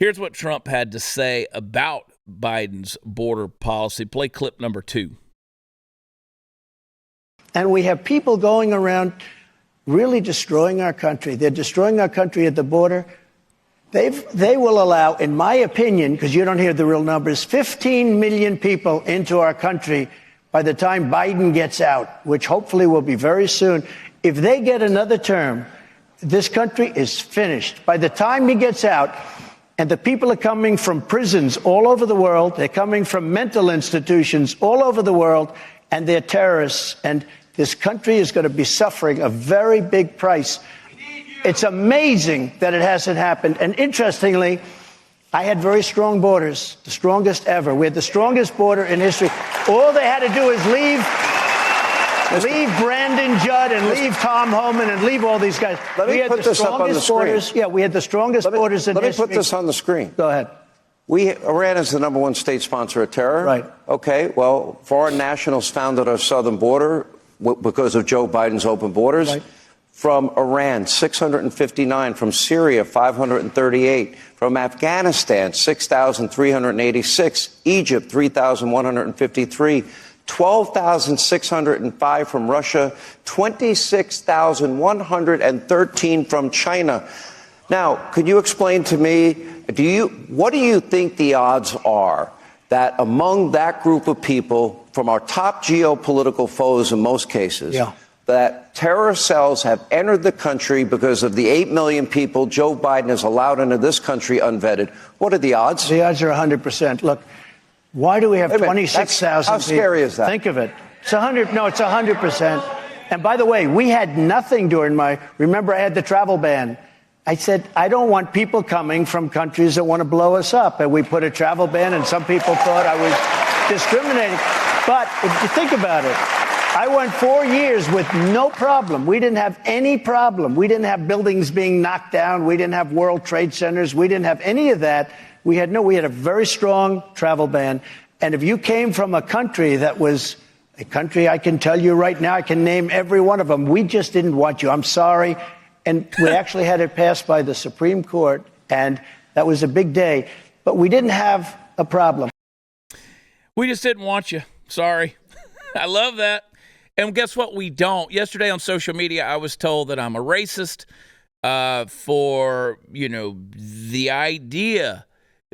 Here's what Trump had to say about Biden's border policy. Play clip number 2. And we have people going around really destroying our country. They're destroying our country at the border. They will allow, in my opinion, because you don't hear the real numbers, 15 million people into our country by the time Biden gets out, which hopefully will be very soon. If they get another term, this country is finished. By the time he gets out, and the people are coming from prisons all over the world, they're coming from mental institutions all over the world, and they're terrorists. And this country is going to be suffering a very big price. It's amazing that it hasn't happened. And interestingly, I had very strong borders, the strongest ever. We had the strongest border in history. All they had to do is leave Brandon Judd and leave Tom Homan and leave all these guys. Let me put this up on the screen. Yeah, we had the strongest borders in history. Let me put this on the screen. Go ahead. Iran is the #1 state sponsor of terror. Right. Okay, well, foreign nationals founded our southern border because of Joe Biden's open borders. Right. From Iran, 659. From Syria, 538. From Afghanistan, 6,386. Egypt, 3,153. 12,605 from Russia. 26,113 from China. Now, could you explain to me, what do you think the odds are that among that group of people, from our top geopolitical foes in most cases, that terror cells have entered the country because of the 8 million people Joe Biden has allowed into this country unvetted? What are the odds? The odds are 100%. Look, why do we have 26,000 How scary is that? Think of it. It's 100%. And by the way, we had nothing remember I had the travel ban. I said, I don't want people coming from countries that want to blow us up. And we put a travel ban, and some people thought I was discriminating. But if you think about it, I went 4 years with no problem. We didn't have any problem. We didn't have buildings being knocked down. We didn't have World Trade Centers. We didn't have any of that. We had a very strong travel ban. And if you came from a country that was a country, I can tell you right now, I can name every one of them. We just didn't want you. I'm sorry. And we actually had it passed by the Supreme Court. And that was a big day. But we didn't have a problem. We just didn't want you. Sorry. I love that. And guess what? We don't. Yesterday on social media, I was told that I'm a racist for, the idea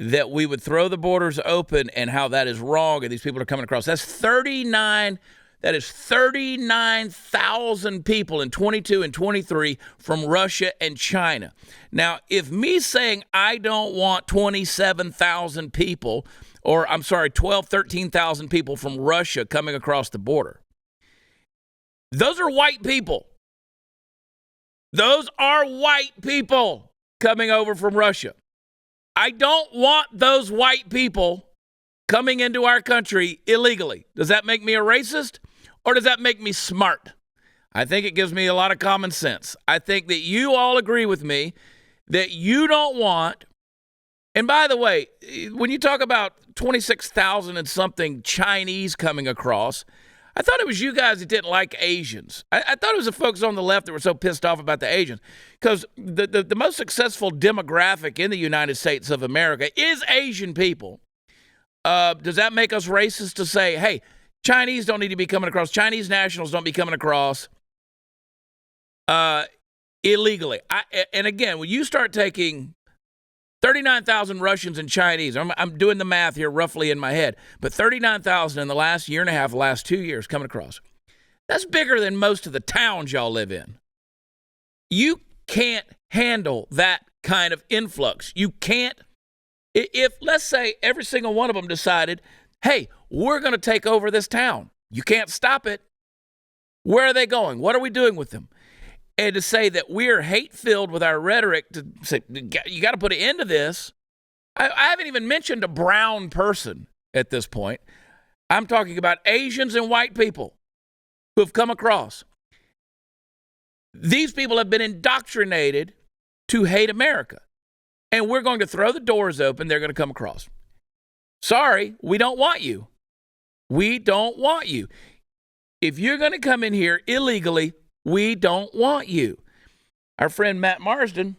that we would throw the borders open and how that is wrong and these people are coming across. That is 39,000 people in 22 and 23 from Russia and China. Now, if me saying I don't want 27,000 people, 13,000 people from Russia coming across the border, those are white people. Those are white people coming over from Russia. I don't want those white people coming into our country illegally. Does that make me a racist, or does that make me smart? I think it gives me a lot of common sense. I think that you all agree with me that you don't want, and by the way, when you talk about 26,000 and something Chinese coming across, I thought it was you guys that didn't like Asians. I thought it was the folks on the left that were so pissed off about the Asians, because the most successful demographic in the United States of America is Asian people. Does that make us racist to say, hey, Chinese don't need to be coming across, Chinese nationals don't be coming across illegally? And again, when you start taking 39,000 Russians and Chinese, I'm doing the math here roughly in my head, but 39,000 in the last year and a half, last 2 years coming across. That's bigger than most of the towns y'all live in. You can't handle that kind of influx. You can't. If, let's say, every single one of them decided, hey, we're going to take over this town, you can't stop it. Where are they going? What are we doing with them? And to say that we're hate-filled with our rhetoric, to say, you got to put an end to this. I haven't even mentioned a brown person at this point. I'm talking about Asians and white people who have come across. These people have been indoctrinated to hate America. And we're going to throw the doors open. They're going to come across. Sorry, we don't want you. We don't want you. If you're going to come in here illegally, we don't want you. Our friend Matt Marsden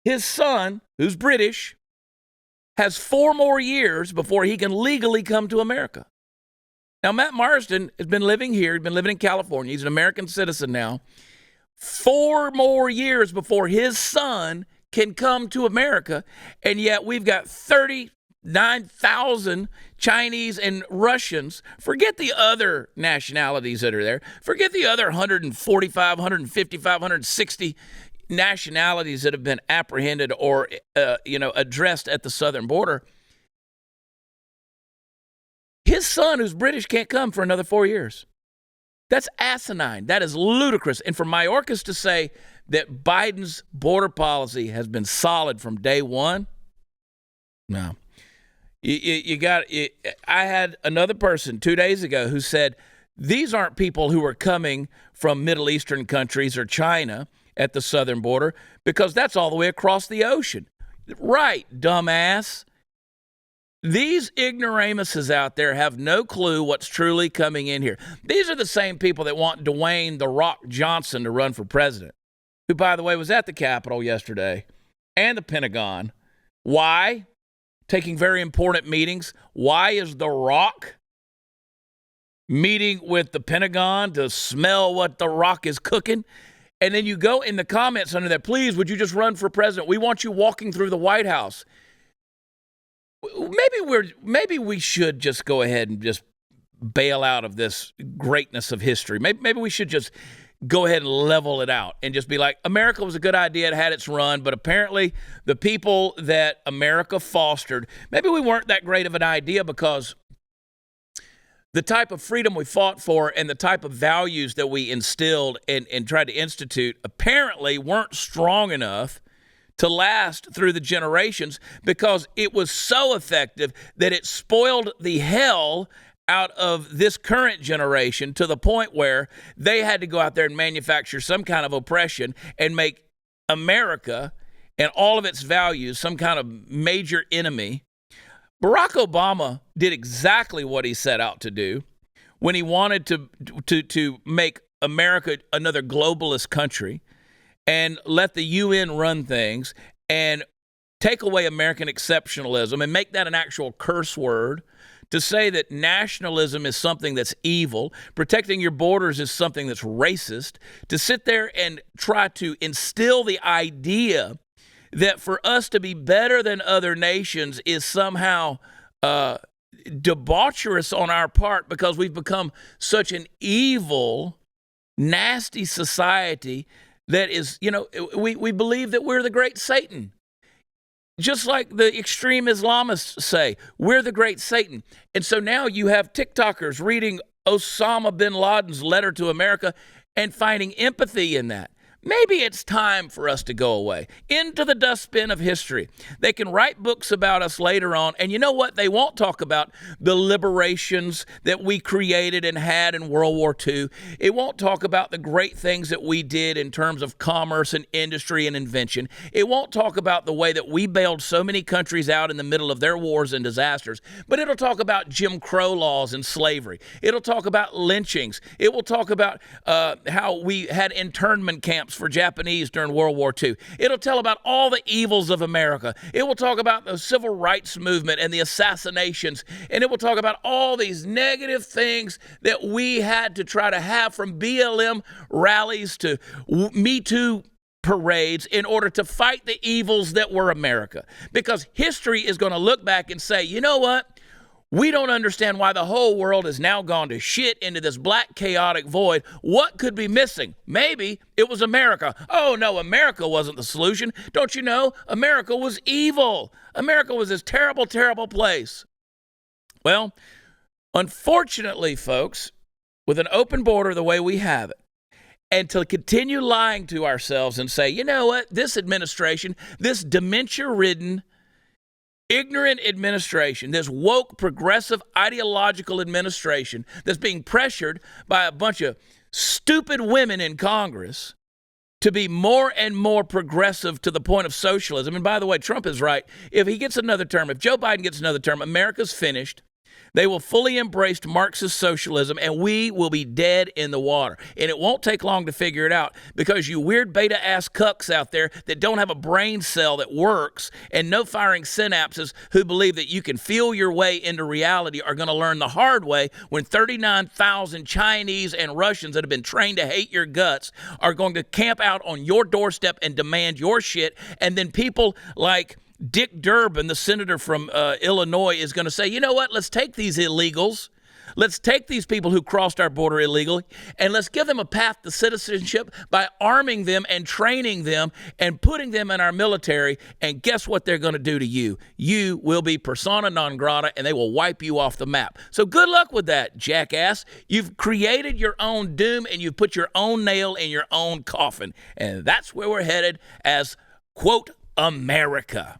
his son, who's British, has 4 more years before he can legally come to America. Now, Matt Marsden has been living here. He's been living in California. He's an American citizen now. 4 more years before his son can come to America, and yet we've got 39,000 Chinese and Russians. Forget the other nationalities that are there. Forget the other 145, 155, 160 nationalities that have been apprehended or, addressed at the southern border. His son, who's British, can't come for another 4 years. That's asinine. That is ludicrous. And for Mayorkas to say that Biden's border policy has been solid from day one, no. I had another person 2 days ago who said, these aren't people who are coming from Middle Eastern countries or China at the southern border, because that's all the way across the ocean. Right, dumbass. These ignoramuses out there have no clue what's truly coming in here. These are the same people that want Dwayne "The Rock" Johnson to run for president, who, by the way, was at the Capitol yesterday and the Pentagon. Why? Taking very important meetings. Why is The Rock meeting with the Pentagon to smell what The Rock is cooking? And then you go in the comments under that, please, would you just run for president? We want you walking through the White House. Maybe we should just go ahead and just bail out of this greatness of history. Maybe we should just go ahead and level it out and just be like, America was a good idea. It had its run, but apparently the people that America fostered, maybe we weren't that great of an idea, because the type of freedom we fought for and the type of values that we instilled and tried to institute apparently weren't strong enough to last through the generations, because it was so effective that it spoiled the hell out of this current generation, to the point where they had to go out there and manufacture some kind of oppression and make America and all of its values some kind of major enemy. Barack Obama did exactly what he set out to do when he wanted to make America another globalist country and let the UN run things and take away American exceptionalism and make that an actual curse word, to say that nationalism is something that's evil, protecting your borders is something that's racist, to sit there and try to instill the idea that for us to be better than other nations is somehow debaucherous on our part, because we've become such an evil, nasty society that is, we believe that we're the great Satan. Just like the extreme Islamists say, we're the great Satan. And so now you have TikTokers reading Osama bin Laden's letter to America and finding empathy in that. Maybe it's time for us to go away into the dustbin of history. They can write books about us later on, and you know what? They won't talk about the liberations that we created and had in World War II. It won't talk about the great things that we did in terms of commerce and industry and invention. It won't talk about the way that we bailed so many countries out in the middle of their wars and disasters, but it'll talk about Jim Crow laws and slavery. It'll talk about lynchings. It will talk about how we had internment camps for Japanese during World War II. It'll tell about all the evils of America. It will talk about the civil rights movement and the assassinations, and it will talk about all these negative things that we had to try to have, from BLM rallies to Me Too parades, in order to fight the evils that were America. Because history is going to look back and say, you know what? We don't understand why the whole world has now gone to shit into this black chaotic void. What could be missing? Maybe it was America. Oh, no, America wasn't the solution. Don't you know? America was evil. America was this terrible, terrible place. Well, unfortunately, folks, with an open border the way we have it, and to continue lying to ourselves and say, you know what? This administration, this dementia-ridden, ignorant administration, this woke, progressive, ideological administration that's being pressured by a bunch of stupid women in Congress to be more and more progressive to the point of socialism. And by the way, Trump is right. If he gets another term, if Joe Biden gets another term, America's finished. They will fully embrace Marxist socialism, and we will be dead in the water. And it won't take long to figure it out, because you weird beta-ass cucks out there that don't have a brain cell that works and no firing synapses who believe that you can feel your way into reality are going to learn the hard way when 39,000 Chinese and Russians that have been trained to hate your guts are going to camp out on your doorstep and demand your shit. And then people like Dick Durbin, the senator from Illinois, is going to say, you know what, let's take these illegals, let's take these people who crossed our border illegally, and let's give them a path to citizenship by arming them and training them and putting them in our military. And guess what they're going to do to you? You will be persona non grata, and they will wipe you off the map. So good luck with that, jackass. You've created your own doom, and you've put your own nail in your own coffin. And that's where we're headed as, quote, America.